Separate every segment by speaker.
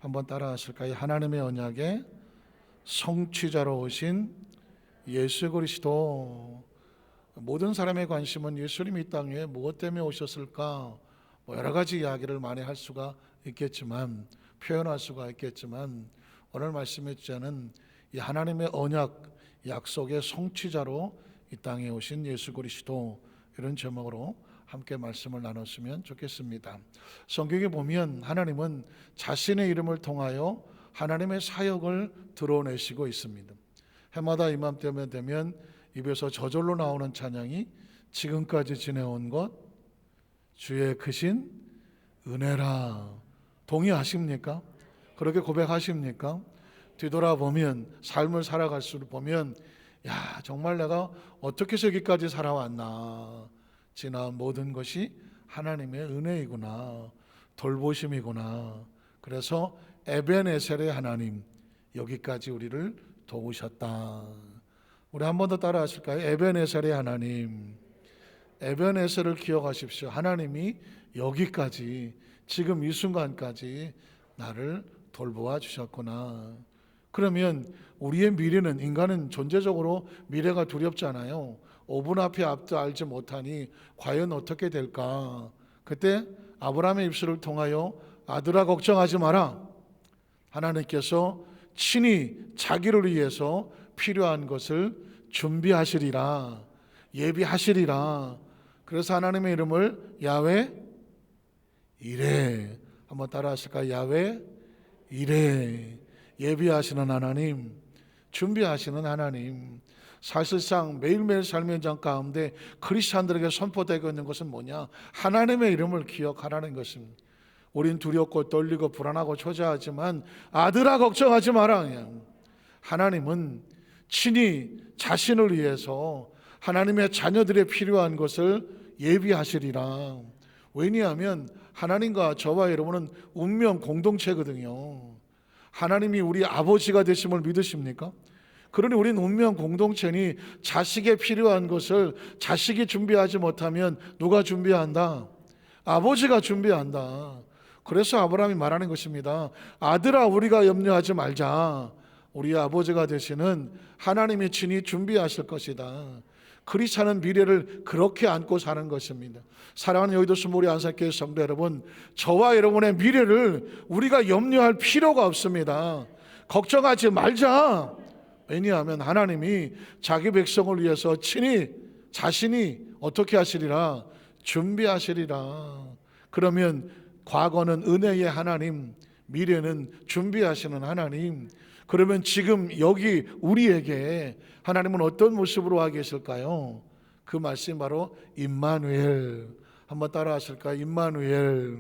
Speaker 1: 한번 따라 하실까요? 하나님의 언약의 성취자로 오신 예수 그리스도. 모든 사람의 관심은 예수님이 이 땅에 무엇 때문에 오셨을까? 여러 가지 이야기를 많이 할 수가 있겠지만, 표현할 수가 있겠지만, 오늘 말씀의 주제는 이 하나님의 언약, 약속의 성취자로 이 땅에 오신 예수 그리스도, 이런 제목으로 함께 말씀을 나눴으면 좋겠습니다. 성경에 보면 하나님은 자신의 이름을 통하여 하나님의 사역을 드러내시고 있습니다. 해마다 이맘때면 되면 입에서 저절로 나오는 찬양이 지금까지 지내온 것 주의 크신 은혜라. 동의하십니까? 그렇게 고백하십니까? 뒤돌아보면, 삶을 살아갈수록 보면, 야, 정말 내가 어떻게 해서 여기까지 살아왔나. 지나온 모든 것이 하나님의 은혜이구나, 돌보심이구나. 그래서 에벤에셀의 하나님, 여기까지 우리를 도우셨다. 우리 한 번 더 따라 하실까요? 에벤에셀의 하나님. 에벤에셀을 기억하십시오. 하나님이 여기까지, 지금 이 순간까지 나를 돌보아 주셨구나. 그러면 우리의 미래는, 인간은 존재적으로 미래가 두렵잖아요. 5분 앞에 앞도 알지 못하니 과연 어떻게 될까? 그때 아브라함의 입술을 통하여 아들아 걱정하지 마라, 하나님께서 친히 자기를 위해서 필요한 것을 준비하시리라, 예비하시리라. 그래서 하나님의 이름을 야훼 이레, 한번 따라 하실까요? 야훼 이레. 예비하시는 하나님, 준비하시는 하나님. 사실상 매일매일 삶의 현장 가운데 크리스찬들에게 선포되고 있는 것은 뭐냐? 하나님의 이름을 기억하라는 것입니다. 우린 두렵고 떨리고 불안하고 초조하지만 아들아 걱정하지 마라. 그냥 하나님은 친히 자신을 위해서 하나님의 자녀들의 필요한 것을 예비하시리라. 왜냐하면 하나님과 저와 여러분은 운명 공동체거든요. 하나님이 우리 아버지가 되심을 믿으십니까? 그러니 우리는 운명 공동체니 자식의 필요한 것을 자식이 준비하지 못하면 누가 준비한다? 아버지가 준비한다. 그래서 아브라함이 말하는 것입니다. 아들아, 우리가 염려하지 말자. 우리 아버지가 되시는 하나님이 친히 준비하실 것이다. 크리스찬은 미래를 그렇게 안고 사는 것입니다. 사랑하는 여의도 스몰이 안산교회 성도 여러분, 저와 여러분의 미래를 우리가 염려할 필요가 없습니다. 걱정하지 말자. 왜냐하면 하나님이 자기 백성을 위해서 친히 자신이 어떻게 하시리라? 준비하시리라. 그러면 과거는 은혜의 하나님, 미래는 준비하시는 하나님. 그러면 지금 여기 우리에게 하나님은 어떤 모습으로 와 계실까요? 그 말씀이 바로 임마누엘. 한번 따라 하실까요? 임마누엘.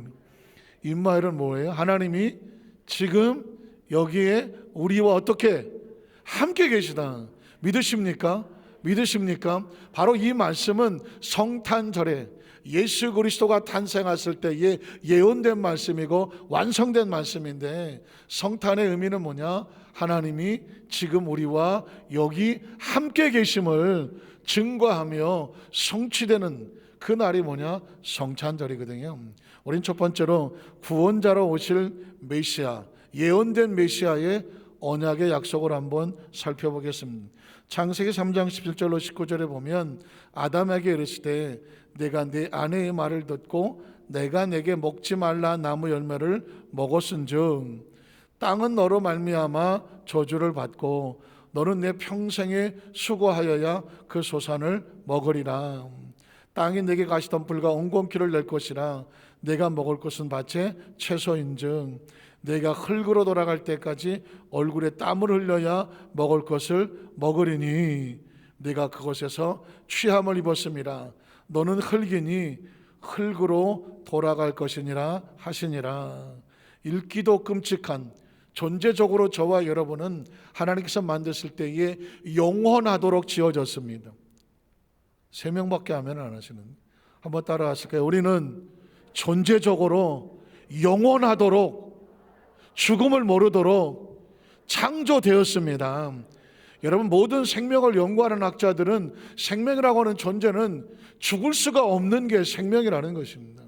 Speaker 1: 임마누엘은 뭐예요? 하나님이 지금 여기에 우리와 어떻게 함께 계시다. 믿으십니까? 믿으십니까? 바로 이 말씀은 성탄절에 예수 그리스도가 탄생했을 때에 예언된 말씀이고 완성된 말씀인데, 성탄의 의미는 뭐냐? 하나님이 지금 우리와 여기 함께 계심을 증거하며 성취되는 그 날이 뭐냐? 성탄절이거든요. 우린 첫 번째로 구원자로 오실 메시아, 예언된 메시아의 언약의 약속을 한번 살펴보겠습니다. 창세기 3장 17절로 19절에 보면 아담에게 이르시되 내가 네 아내의 말을 듣고 내가 내게 먹지 말라 나무 열매를 먹었은즉 땅은 너로 말미암아 저주를 받고 너는 내 평생에 수고하여야 그 소산을 먹으리라. 땅이 내게 가시덤불과 옹곰키를 낼 것이라. 내가 먹을 것은 밭의 채소인즉 내가 흙으로 돌아갈 때까지 얼굴에 땀을 흘려야 먹을 것을 먹으리니 내가 그곳에서 취함을 입었음이라. 너는 흙이니 흙으로 돌아갈 것이니라 하시니라. 읽기도 끔찍한, 존재적으로 저와 여러분은 하나님께서 만드실 때에 영원하도록 지어졌습니다. 3명밖에 하면 안 하시는. 한번 따라 하실까요? 우리는 존재적으로 영원하도록, 죽음을 모르도록 창조되었습니다. 여러분, 모든 생명을 연구하는 학자들은 생명이라고 하는 존재는 죽을 수가 없는 게 생명이라는 것입니다.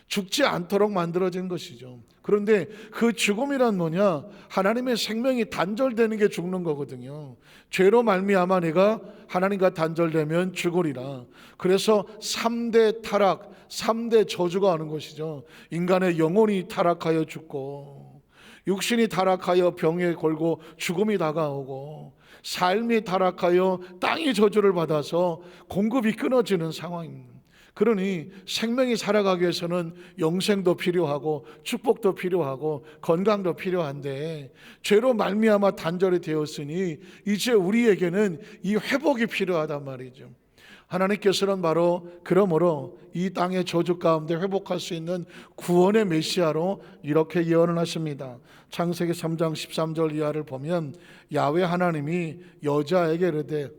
Speaker 1: 죽지 않도록 만들어진 것이죠. 그런데 그 죽음이란 뭐냐? 하나님의 생명이 단절되는 게 죽는 거거든요. 죄로 말미암아 내가 하나님과 단절되면 죽으리라. 그래서 3대 타락, 3대 저주가 오는 것이죠. 인간의 영혼이 타락하여 죽고, 육신이 타락하여 병에 걸고 죽음이 다가오고, 삶이 타락하여 땅이 저주를 받아서 공급이 끊어지는 상황입니다. 그러니 생명이 살아가기 위해서는 영생도 필요하고 축복도 필요하고 건강도 필요한데, 죄로 말미암아 단절이 되었으니 이제 우리에게는 이 회복이 필요하단 말이죠. 하나님께서는 바로 그러므로 이 땅의 저주 가운데 회복할 수 있는 구원의 메시아로 이렇게 예언을 하십니다. 창세기 3장 13절 이하를 보면 야훼 하나님이 여자에게 이르되,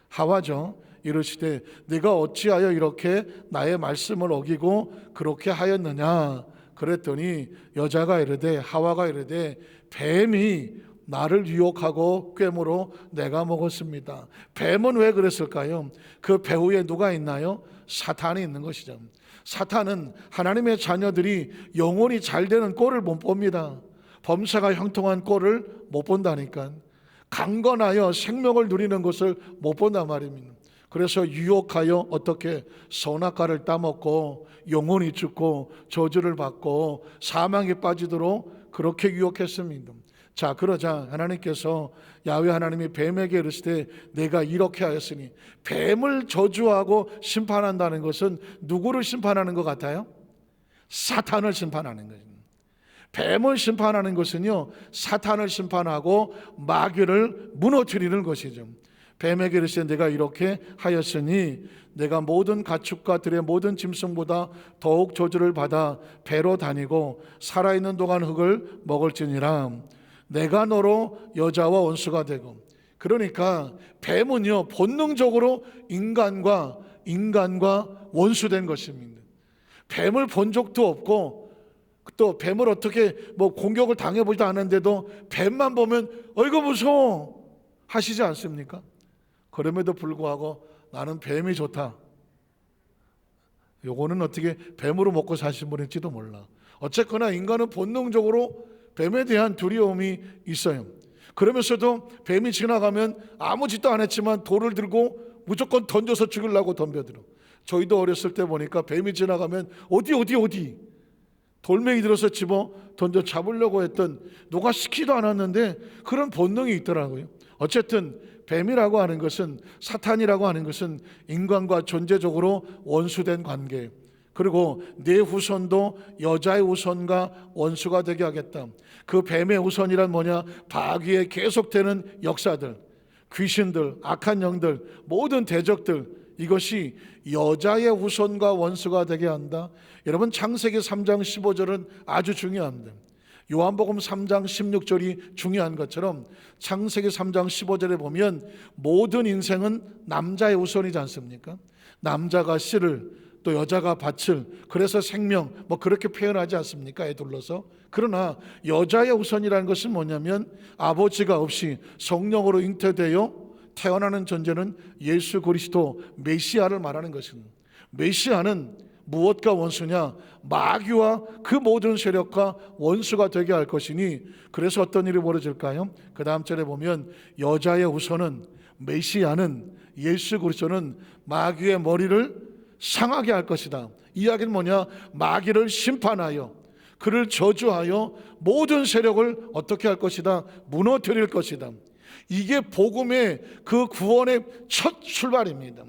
Speaker 1: 하와죠, 이르시되 네가 어찌하여 이렇게 나의 말씀을 어기고 그렇게 하였느냐. 그랬더니 여자가 이르되, 하와가 이르되, 뱀이 나를 유혹하고 꿰물어 내가 먹었습니다. 뱀은 왜 그랬을까요? 그 배후에 누가 있나요? 사탄이 있는 것이죠. 사탄은 하나님의 자녀들이 영혼이 잘 되는 꼴을 못 봅니다. 범사가 형통한 꼴을 못 본다니까. 강건하여 생명을 누리는 것을 못 본단 말입니다. 그래서 유혹하여 어떻게 선악과를 따먹고 영혼이 죽고 저주를 받고 사망에 빠지도록 그렇게 유혹했습니다. 자, 그러자 하나님께서, 야훼 하나님이 뱀에게 이르시되 내가 이렇게 하였으니, 뱀을 저주하고 심판한다는 것은 누구를 심판하는 것 같아요? 사탄을 심판하는 거예요. 뱀을 심판하는 것은요, 사탄을 심판하고 마귀를 무너뜨리는 것이죠. 뱀에게 이르시되 내가 이렇게 하였으니 내가 모든 가축과 들의 모든 짐승보다 더욱 저주를 받아 배로 다니고 살아있는 동안 흙을 먹을지니라. 내가 너로 여자와 원수가 되고. 그러니까 뱀은요, 본능적으로 인간과 원수된 것입니다. 뱀을 본 적도 없고 또 뱀을 어떻게 공격을 당해보지도 않았는데도 뱀만 보면 어이구 무서워 하시지 않습니까? 그럼에도 불구하고 나는 뱀이 좋다. 요거는 어떻게 뱀으로 먹고 사신 분일지도 몰라. 어쨌거나 인간은 본능적으로 뱀에 대한 두려움이 있어요. 그러면서도 뱀이 지나가면 아무 짓도 안 했지만 돌을 들고 무조건 던져서 죽이려고 덤벼들어. 저희도 어렸을 때 보니까 뱀이 지나가면 어디 돌멩이 들어서 집어 던져 잡으려고 했던, 누가 시키도 않았는데 그런 본능이 있더라고요. 어쨌든 뱀이라고 하는 것은, 사탄이라고 하는 것은 인간과 존재적으로 원수된 관계, 그리고 내 후손도 여자의 후손과 원수가 되게 하겠다. 그 뱀의 후손이란 뭐냐? 바귀에 계속되는 역사들, 귀신들, 악한 영들, 모든 대적들, 이것이 여자의 후손과 원수가 되게 한다. 여러분, 창세기 3장 15절은 아주 중요합니다. 요한복음 3장 16절이 중요한 것처럼 창세기 3장 15절에 보면 모든 인생은 남자의 후손이지 않습니까? 남자가 씨를, 또 여자가 밭을, 그래서 생명, 그렇게 표현하지 않습니까? 애 둘러서. 그러나 여자의 후손이라는 것은 뭐냐면 아버지가 없이 성령으로 잉태되어 태어나는 존재는 예수 그리스도 메시아를 말하는 것입니다. 메시아는 무엇과 원수냐? 마귀와 그 모든 세력과 원수가 되게 할 것이니, 그래서 어떤 일이 벌어질까요? 그 다음 절에 보면 여자의 후손은, 메시아는, 예수 그리스도는 마귀의 머리를 상하게 할 것이다. 이야기는 뭐냐? 마귀를 심판하여 그를 저주하여 모든 세력을 어떻게 할 것이다? 무너뜨릴 것이다. 이게 복음의 그 구원의 첫 출발입니다.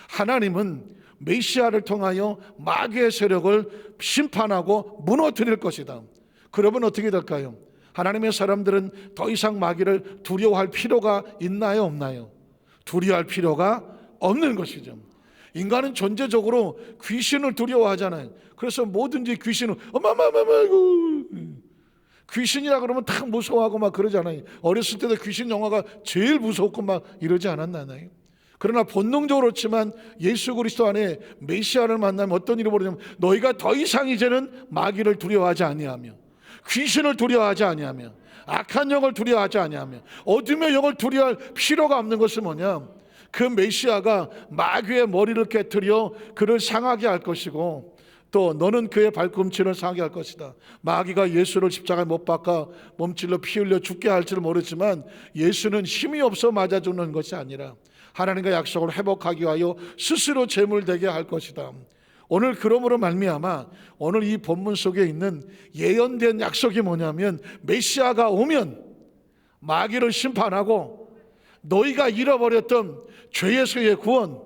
Speaker 1: 하나님은 메시아를 통하여 마귀의 세력을 심판하고 무너뜨릴 것이다. 그러면 어떻게 될까요? 하나님의 사람들은 더 이상 마귀를 두려워할 필요가 있나요, 없나요? 두려워할 필요가 없는 것이죠. 인간은 존재적으로 귀신을 두려워하잖아요. 그래서 뭐든지 귀신을 귀신이라 그러면 다 무서워하고 막 그러잖아요. 어렸을 때도 귀신 영화가 제일 무섭고 막 이러지 않았나요? 그러나 본능적으로 그렇지만 예수 그리스도 안에 메시아를 만나면 어떤 일이 벌어지냐면, 너희가 더 이상 이제는 마귀를 두려워하지 아니하며, 귀신을 두려워하지 아니하며, 악한 영을 두려워하지 아니하며, 어둠의 영을 두려워할 필요가 없는 것은 뭐냐? 그 메시아가 마귀의 머리를 깨트려 그를 상하게 할 것이고, 또 너는 그의 발꿈치를 상하게 할 것이다. 마귀가 예수를 십자가에 못 박아 몸찔러 피 흘려 죽게 할지를 모르지만 예수는 힘이 없어 맞아 죽는 것이 아니라 하나님과 약속을 회복하기 위하여 스스로 제물되게 할 것이다. 오늘 그러므로 말미암아 오늘 이 본문 속에 있는 예언된 약속이 뭐냐면 메시아가 오면 마귀를 심판하고 너희가 잃어버렸던 죄에서의 구원,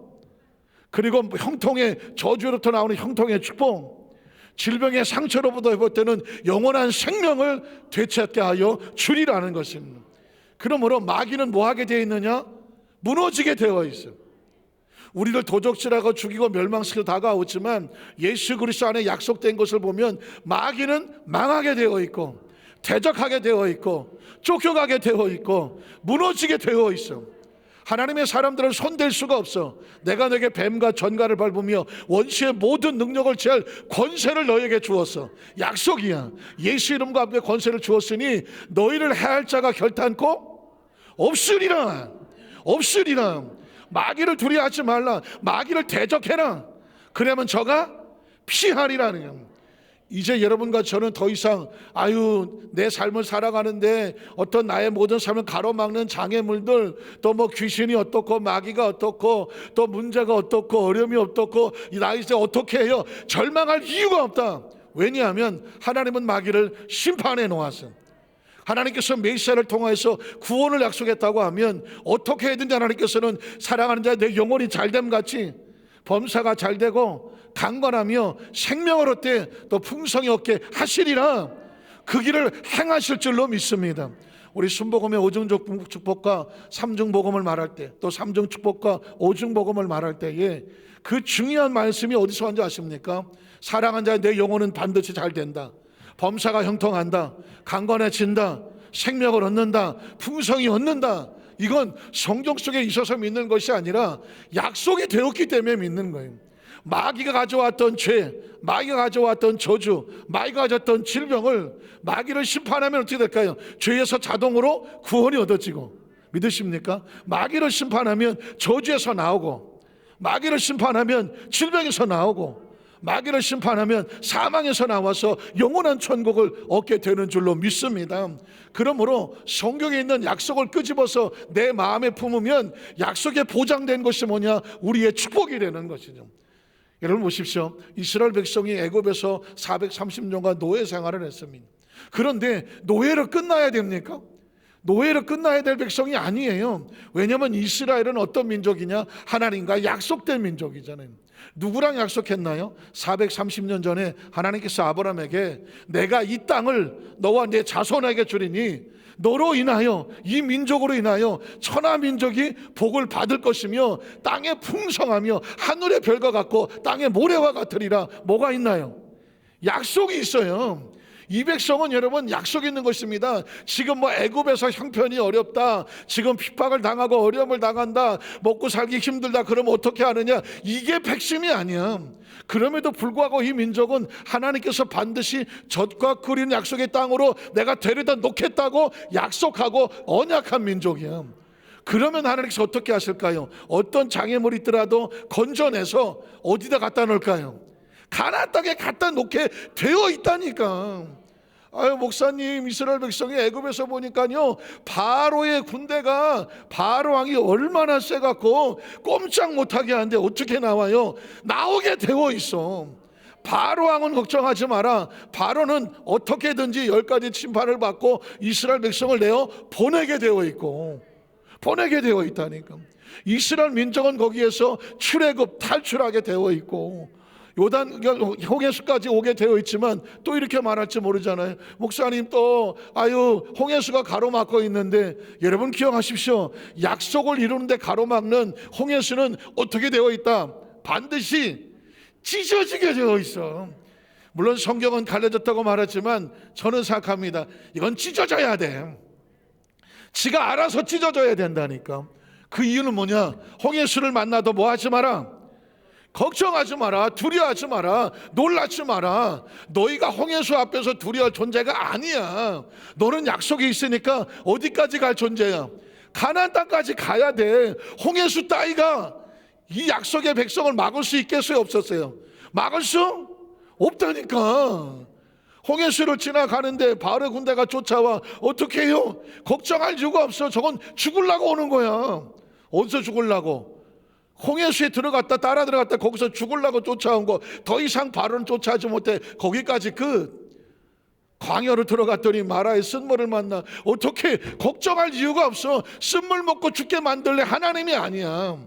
Speaker 1: 그리고 형통의 저주로부터 나오는 형통의 축복, 질병의 상처로부터 회복되는 영원한 생명을 되찾게 하여 주리라는 것입니다. 그러므로 마귀는 뭐 하게 되어 있느냐? 무너지게 되어 있어요. 우리를 도적질하고 죽이고 멸망시켜 다가오지만 예수 그리스도 안에 약속된 것을 보면 마귀는 망하게 되어 있고 대적하게 되어 있고 쫓겨가게 되어 있고 무너지게 되어 있어. 하나님의 사람들은 손댈 수가 없어. 내가 너에게 뱀과 전갈을 밟으며 원수의 모든 능력을 제할 권세를 너에게 주었어. 약속이야. 예수 이름과 앞에 권세를 주었으니 너희를 해할 자가 결탄코 없으리라. 없으리라. 마귀를 두려워하지 말라. 마귀를 대적해라. 그러면 저가 피하리라는 거야. 이제 여러분과 저는 더 이상 내 삶을 살아가는데 어떤 나의 모든 삶을 가로막는 장애물들, 또 뭐 귀신이 어떻고 마귀가 어떻고 또 문제가 어떻고 어려움이 어떻고 나 이제 어떻게 해요? 절망할 이유가 없다. 왜냐하면 하나님은 마귀를 심판해 놓았어. 하나님께서 메시아를 통해서 구원을 약속했다고 하면 어떻게 해든지 하나님께서는 사랑하는 자 내 영혼이 잘됨 같이 범사가 잘되고 강건하며 생명을 얻되 또 풍성히 얻게 하시리라. 그 길을 행하실 줄로 믿습니다. 우리 순복음의 오중축복과 삼중복음을 말할 때, 또 삼중축복과 오중복음을 말할 때에 그 중요한 말씀이 어디서 왔는지 아십니까? 사랑하는 자 내 영혼은 반드시 잘된다. 범사가 형통한다. 강건해진다. 생명을 얻는다. 풍성히 얻는다. 이건 성경 속에 있어서 믿는 것이 아니라 약속이 되었기 때문에 믿는 거예요. 마귀가 가져왔던 죄, 마귀가 가져왔던 저주, 마귀가 가져왔던 질병을 마귀를 심판하면 어떻게 될까요? 죄에서 자동으로 구원이 얻어지고, 믿으십니까? 마귀를 심판하면 저주에서 나오고, 마귀를 심판하면 질병에서 나오고, 마귀를 심판하면 사망에서 나와서 영원한 천국을 얻게 되는 줄로 믿습니다. 그러므로 성경에 있는 약속을 끄집어서 내 마음에 품으면 약속에 보장된 것이 뭐냐? 우리의 축복이 되는 것이죠. 여러분 보십시오. 이스라엘 백성이 애굽에서 430년간 노예 생활을 했습니다. 그런데 노예로 끝나야 됩니까? 노예로 끝나야 될 백성이 아니에요. 왜냐하면 이스라엘은 어떤 민족이냐? 하나님과 약속된 민족이잖아요. 누구랑 약속했나요? 430년 전에 하나님께서 아브라함에게 내가 이 땅을 너와 내 자손에게 주리니 너로 인하여, 이 민족으로 인하여 천하 민족이 복을 받을 것이며 땅의 풍성하며 하늘의 별과 같고 땅의 모래와 같으리라. 뭐가 있나요? 약속이 있어요. 이 백성은 여러분 약속이 있는 것입니다. 지금 뭐 애굽에서 형편이 어렵다, 지금 핍박을 당하고 어려움을 당한다, 먹고 살기 힘들다, 그러면 어떻게 하느냐? 이게 백심이 아니야. 그럼에도 불구하고 이 민족은 하나님께서 반드시 젖과 끓이는 약속의 땅으로 내가 데려다 놓겠다고 약속하고 언약한 민족이야. 그러면 하나님께서 어떻게 하실까요? 어떤 장애물이 있더라도 건져내서 어디다 갖다 놓을까요? 가나안 땅에 갖다 놓게 되어 있다니까. 목사님, 이스라엘 백성이 애굽에서 보니까요, 바로의 군대가, 바로 왕이 얼마나 세갖고 꼼짝 못하게 하는데 어떻게 나와요? 나오게 되어 있어. 바로 왕은 걱정하지 마라. 바로는 어떻게든지 10가지 심판을 받고 이스라엘 백성을 내어 보내게 되어 있고, 보내게 되어 있다니까. 이스라엘 민족은 거기에서 출애굽 탈출하게 되어 있고, 요단 홍해수까지 오게 되어 있지만 또 이렇게 말할지 모르잖아요. 목사님 또 홍해수가 가로막고 있는데, 여러분 기억하십시오. 약속을 이루는데 가로막는 홍해수는 어떻게 되어 있다? 반드시 찢어지게 되어 있어. 물론 성경은 갈라졌다고 말했지만 저는 생각합니다. 이건 찢어져야 돼. 지가 알아서 찢어져야 된다니까. 그 이유는 뭐냐? 홍해수를 만나도 뭐 하지 마라? 걱정하지 마라. 두려워하지 마라. 놀라지 마라. 너희가 홍해수 앞에서 두려워할 존재가 아니야. 너는 약속이 있으니까 어디까지 갈 존재야? 가나안 땅까지 가야 돼. 홍해수 따위가 이 약속의 백성을 막을 수 있겠어요? 없었어요? 막을 수 없다니까. 홍해수를 지나가는데 바알의 군대가 쫓아와. 어떻게 해요? 걱정할 이유가 없어. 저건 죽으려고 오는 거야. 어디서 죽으려고? 홍해수에 들어갔다 따라 들어갔다 거기서 죽으려고 쫓아온 거. 더 이상 바로는 쫓아하지 못해. 거기까지 끝. 광야로 들어갔더니 마라의 쓴물을 만나. 어떻게 걱정할 이유가 없어. 쓴물 먹고 죽게 만들래? 하나님이 아니야.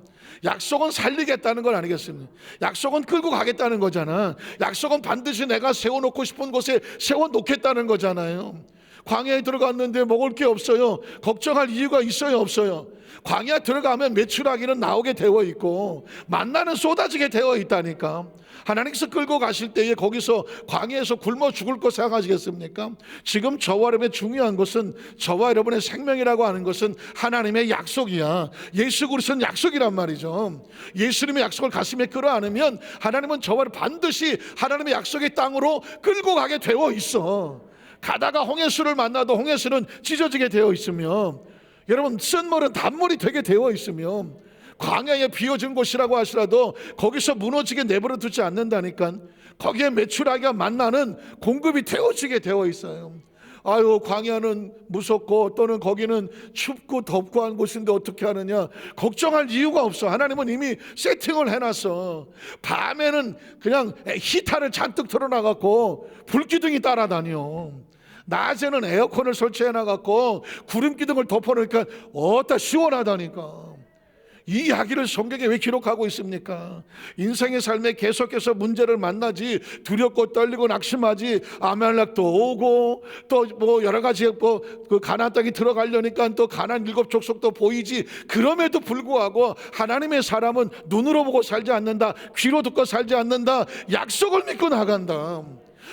Speaker 1: 약속은 살리겠다는 건 아니겠습니까? 약속은 끌고 가겠다는 거잖아. 약속은 반드시 내가 세워놓고 싶은 곳에 세워놓겠다는 거잖아요. 광야에 들어갔는데 먹을 게 없어요. 걱정할 이유가 있어요, 없어요? 광야 들어가면 메추라기는 나오게 되어 있고 만나는 쏟아지게 되어 있다니까. 하나님께서 끌고 가실 때에 거기서 광야에서 굶어 죽을 것 생각하시겠습니까? 지금 저와 여러분의 중요한 것은, 저와 여러분의 생명이라고 하는 것은 하나님의 약속이야. 예수 그리스도는 약속이란 말이죠. 예수님의 약속을 가슴에 끌어안으면 하나님은 저와 반드시 하나님의 약속의 땅으로 끌고 가게 되어 있어. 가다가 홍해수를 만나도 홍해수는 찢어지게 되어 있으며, 여러분 쓴물은 단물이 되게 되어 있으며, 광야에 비어진 곳이라고 하시라도 거기서 무너지게 내버려 두지 않는다니까. 거기에 메추라기가 만나는 공급이 되어지게 되어 있어요. 아유, 광야는 무섭고 또는 거기는 춥고 덥고 한 곳인데 어떻게 하느냐. 걱정할 이유가 없어. 하나님은 이미 세팅을 해놨어. 밤에는 그냥 히터를 잔뜩 틀어놔갖고 불기둥이 따라다녀. 낮에는 에어컨을 설치해놔갖고 구름기둥을 덮어놓으니까 어따 시원하다니까. 이 이야기를 성경에 왜 기록하고 있습니까? 인생의 삶에 계속해서 문제를 만나지, 두렵고 떨리고 낙심하지, 아말렉도 오고 또 뭐 여러 가지 그 가나안 땅에 들어가려니까 또 가나안 7 족속도 보이지. 그럼에도 불구하고 하나님의 사람은 눈으로 보고 살지 않는다, 귀로 듣고 살지 않는다, 약속을 믿고 나간다.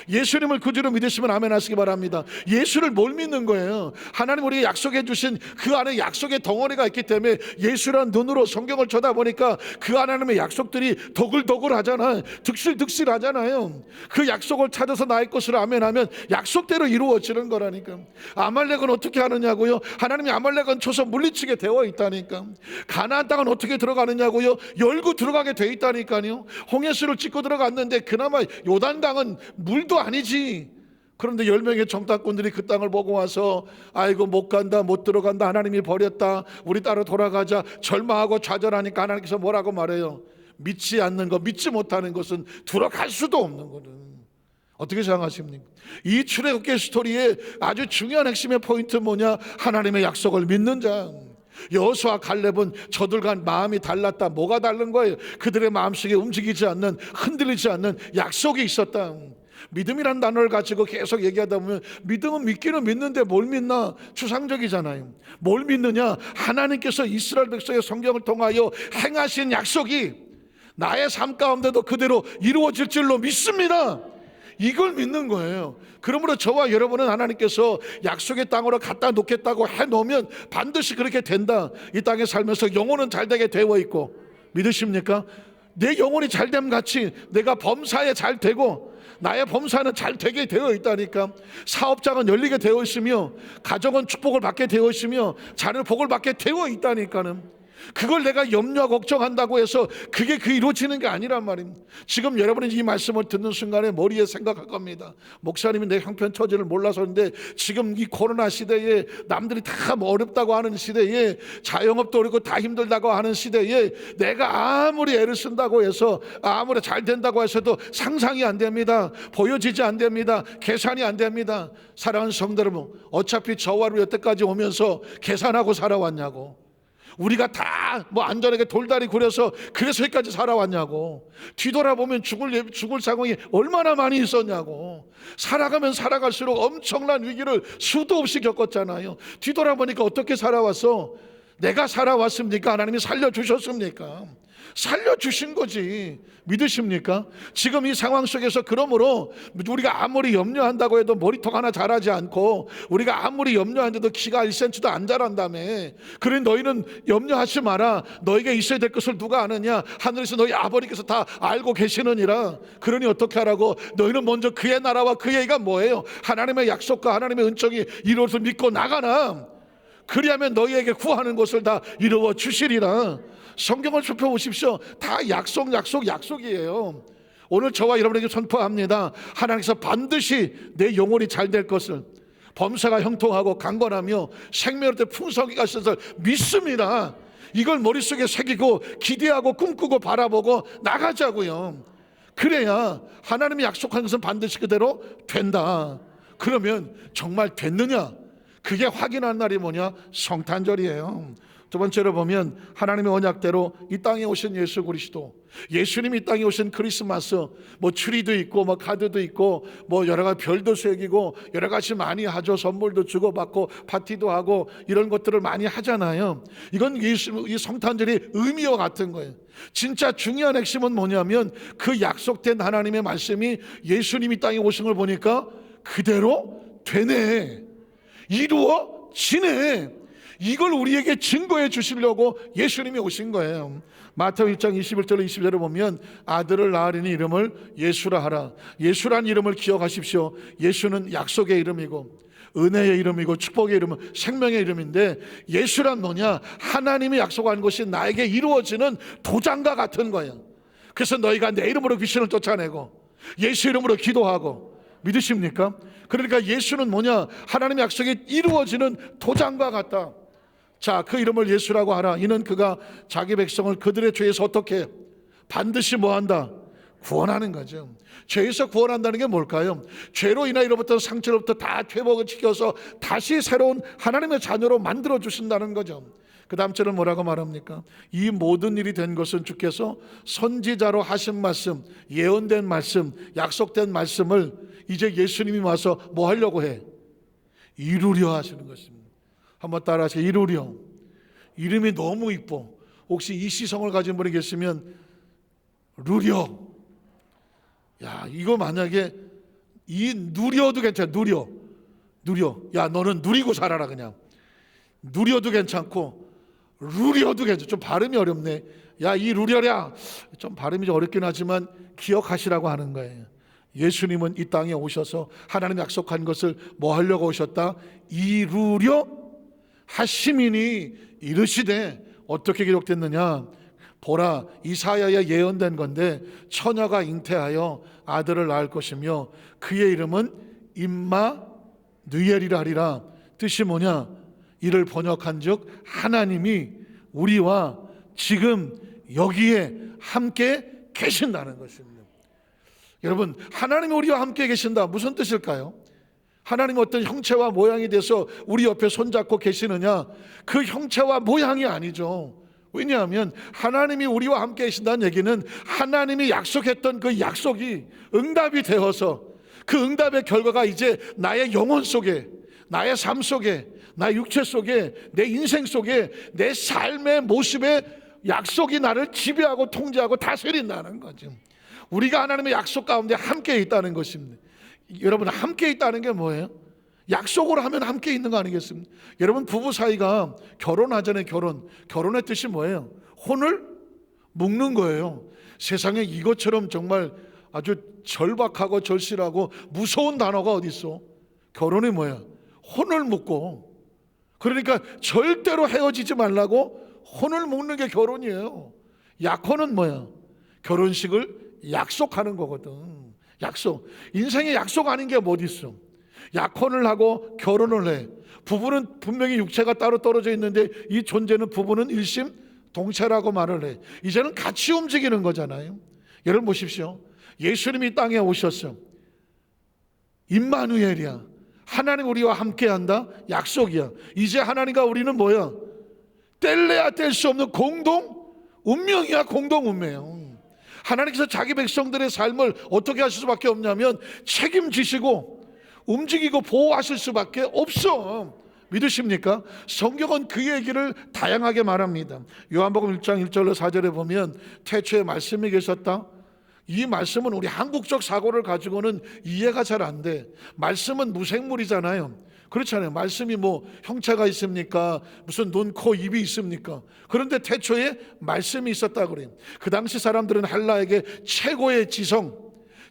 Speaker 1: 예수님을 구주로 믿으시면 아멘 하시기 바랍니다. 예수를 뭘 믿는 거예요? 하나님 우리에게 약속해 주신 그 안에 약속의 덩어리가 있기 때문에 예수란 눈으로 성경을 쳐다보니까 그 하나님의 약속들이 도글도글 하잖아요. 득실득실 하잖아요. 그 약속을 찾아서 나의 것으로 아멘 하면 약속대로 이루어지는 거라니까. 아말렉은 어떻게 하느냐고요? 하나님이 아말렉은 쳐서 물리치게 되어 있다니까. 가나안 땅은 어떻게 들어가느냐고요? 열고 들어가게 되어 있다니까요. 홍해수를 찍고 들어갔는데 그나마 요단강은 물도 아니지. 그런데 10명의 정탐꾼들이 그 땅을 보고 와서 아이고 못 간다, 못 들어간다, 하나님이 버렸다, 우리 따로 돌아가자 절망하고 좌절하니까 하나님께서 뭐라고 말해요? 믿지 않는 것, 믿지 못하는 것은 들어갈 수도 없는 거는. 어떻게 생각하십니까? 이 출애굽기 스토리의 아주 중요한 핵심의 포인트는 뭐냐? 하나님의 약속을 믿는 자. 여호수아 갈렙은 저들과 마음이 달랐다. 뭐가 다른 거예요? 그들의 마음속에 움직이지 않는, 흔들리지 않는 약속이 있었다. 믿음이란 단어를 가지고 계속 얘기하다 보면 믿음은 믿기는 믿는데 뭘 믿나? 추상적이잖아요. 뭘 믿느냐? 하나님께서 이스라엘 백성의 성경을 통하여 행하신 약속이 나의 삶 가운데도 그대로 이루어질 줄로 믿습니다. 이걸 믿는 거예요. 그러므로 저와 여러분은 하나님께서 약속의 땅으로 갖다 놓겠다고 해놓으면 반드시 그렇게 된다. 이 땅에 살면서 영혼은 잘되게 되어 있고, 믿으십니까? 내 영혼이 잘됨 같이 내가 범사에 잘 되고 나의 범사는 잘 되게 되어 있다니까. 사업장은 열리게 되어 있으며 가정은 축복을 받게 되어 있으며 자녀는 복을 받게 되어 있다니까는. 그걸 내가 염려하고 걱정한다고 해서 그게 이루어지는 게 아니란 말입니다. 지금 여러분이 이 말씀을 듣는 순간에 머리에 생각할 겁니다. 목사님이 내 형편 처지를 몰라서인데 지금 이 코로나 시대에 남들이 다 뭐 어렵다고 하는 시대에, 자영업도 어렵고 다 힘들다고 하는 시대에 내가 아무리 애를 쓴다고 해서 아무리 잘 된다고 해서도 상상이 안 됩니다. 보여지지 안 됩니다. 계산이 안 됩니다. 사랑하는 성도 여러분, 어차피 저와 여태까지 오면서 계산하고 살아왔냐고. 우리가 다 뭐 안전하게 돌다리 구려서 그래서 여기까지 살아왔냐고. 뒤돌아보면 죽을 상황이 얼마나 많이 있었냐고. 살아가면 살아갈수록 엄청난 위기를 수도 없이 겪었잖아요. 뒤돌아보니까 어떻게 살아왔어? 내가 살아왔습니까? 하나님이 살려주셨습니까? 살려주신 거지. 믿으십니까? 지금 이 상황 속에서 그러므로 우리가 아무리 염려한다고 해도 머리통 하나 자라지 않고, 우리가 아무리 염려하는데도 키가 1cm도 안 자란다며. 그러니 너희는 염려하지 마라. 너희가 있어야 될 것을 누가 아느냐? 하늘에서 너희 아버지께서 다 알고 계시느니라. 그러니 어떻게 하라고? 너희는 먼저 그의 나라와 그의 의가 뭐예요? 하나님의 약속과 하나님의 은총이 이루어서 믿고 나가나. 그리하면 너희에게 구하는 것을 다 이루어 주시리라. 성경을 살펴보십시오. 다 약속이에요. 오늘 저와 여러분에게 선포합니다. 하나님께서 반드시 내 영혼이 잘 될 것을, 범사가 형통하고 강건하며 생명의 풍성이가 있어서 믿습니다. 이걸 머릿속에 새기고 기대하고 꿈꾸고 바라보고 나가자고요. 그래야 하나님이 약속한 것은 반드시 그대로 된다. 그러면 정말 됐느냐? 그게 확인한 날이 뭐냐? 성탄절이에요. 두 번째로 보면 하나님의 언약대로 이 땅에 오신 예수 그리스도, 예수님이 이 땅에 오신 크리스마스, 뭐 추리도 있고 뭐 카드도 있고 뭐 여러 가지 별도 새기고 여러 가지 많이 하죠. 선물도 주고받고 파티도 하고 이런 것들을 많이 하잖아요. 이건 이 성탄절이 의미와 같은 거예요. 진짜 중요한 핵심은 뭐냐면 그 약속된 하나님의 말씀이 예수님이 땅에 오신 걸 보니까 그대로 되네, 이루어지네. 이걸 우리에게 증거해 주시려고 예수님이 오신 거예요. 마태복음 1장 21절로 22절을 보면 아들을 낳으리니 이름을 예수라 하라. 예수란 이름을 기억하십시오. 예수는 약속의 이름이고 은혜의 이름이고 축복의 이름은 생명의 이름인데, 예수란 뭐냐? 하나님이 약속한 것이 나에게 이루어지는 도장과 같은 거예요. 그래서 너희가 내 이름으로 귀신을 쫓아내고 예수 이름으로 기도하고, 믿으십니까? 그러니까 예수는 뭐냐? 하나님의 약속이 이루어지는 도장과 같다. 자, 그 이름을 예수라고 하라. 이는 그가 자기 백성을 그들의 죄에서 어떻게 반드시 뭐한다? 구원하는 거죠. 죄에서 구원한다는 게 뭘까요? 죄로 인하여로부터 상처로부터 다 회복을 시켜서 다시 새로운 하나님의 자녀로 만들어 주신다는 거죠. 그 다음 절은 뭐라고 말합니까? 이 모든 일이 된 것은 주께서 선지자로 하신 말씀, 예언된 말씀, 약속된 말씀을 이제 예수님이 와서 뭐 하려고 해? 이루려 하시는 것입니다. 한번 따라하세요. 이루려. 이름이 너무 이뻐. 혹시 이 시성을 가진 분이 계시면 누려. 야, 이거 만약에 이 누려도 괜찮아. 누려. 야, 너는 누리고 살아라. 그냥 누려도 괜찮고 누려도 괜찮아. 좀 발음이 어렵네. 야, 이 누려랴. 좀 발음이 좀 어렵긴 하지만 기억하시라고 하는 거예요. 예수님은 이 땅에 오셔서 하나님 약속한 것을 뭐 하려고 오셨다? 이루려 하시미니 이르시되, 어떻게 기록됐느냐? 보라, 이사야에 예언된 건데 처녀가 잉태하여 아들을 낳을 것이며 그의 이름은 임마누엘이라 하리라. 뜻이 뭐냐? 이를 번역한즉 하나님이 우리와 지금 여기에 함께 계신다는 것입니다. 여러분, 하나님이 우리와 함께 계신다, 무슨 뜻일까요? 하나님 어떤 형체와 모양이 돼서 우리 옆에 손잡고 계시느냐? 그 형체와 모양이 아니죠. 왜냐하면 하나님이 우리와 함께 계신다는 얘기는 하나님이 약속했던 그 약속이 응답이 되어서 그 응답의 결과가 이제 나의 영혼 속에, 나의 삶 속에, 나의 육체 속에, 내 인생 속에, 내 삶의 모습에 약속이 나를 지배하고 통제하고 다스린다는 거죠. 우리가 하나님의 약속 가운데 함께 있다는 것입니다. 여러분, 함께 있다는 게 뭐예요? 약속으로 하면 함께 있는 거 아니겠습니까? 여러분, 부부 사이가 결혼하잖아요. 결혼의 뜻이 뭐예요? 혼을 묶는 거예요. 세상에 이것처럼 정말 아주 절박하고 절실하고 무서운 단어가 어디 있어? 결혼이 뭐야? 혼을 묶고, 그러니까 절대로 헤어지지 말라고 혼을 묶는 게 결혼이에요. 약혼은 뭐야? 결혼식을 약속하는 거거든. 약속. 인생에 약속 아닌 게 어디 있어? 약혼을 하고 결혼을 해. 부부는 분명히 육체가 따로 떨어져 있는데 이 존재는, 부부는 일심동체라고 말을 해. 이제는 같이 움직이는 거잖아요. 여러분 보십시오. 예수님이 땅에 오셨어. 임마누엘이야. 하나님 우리와 함께한다. 약속이야. 이제 하나님과 우리는 뭐야? 뗄래야 뗄 수 없는 공동 운명이야. 공동 운명. 하나님께서 자기 백성들의 삶을 어떻게 하실 수밖에 없냐면 책임지시고 움직이고 보호하실 수밖에 없어. 믿으십니까? 성경은 그 얘기를 다양하게 말합니다. 요한복음 1장 1절로 4절에 보면 태초에 말씀이 계셨다. 이 말씀은 우리 한국적 사고를 가지고는 이해가 잘 안 돼. 말씀은 무생물이잖아요. 그렇잖아요. 말씀이 뭐 형체가 있습니까? 무슨 눈, 코, 입이 있습니까? 그런데 태초에 말씀이 있었다 그래요. 그 당시 사람들은 헬라에게 최고의 지성,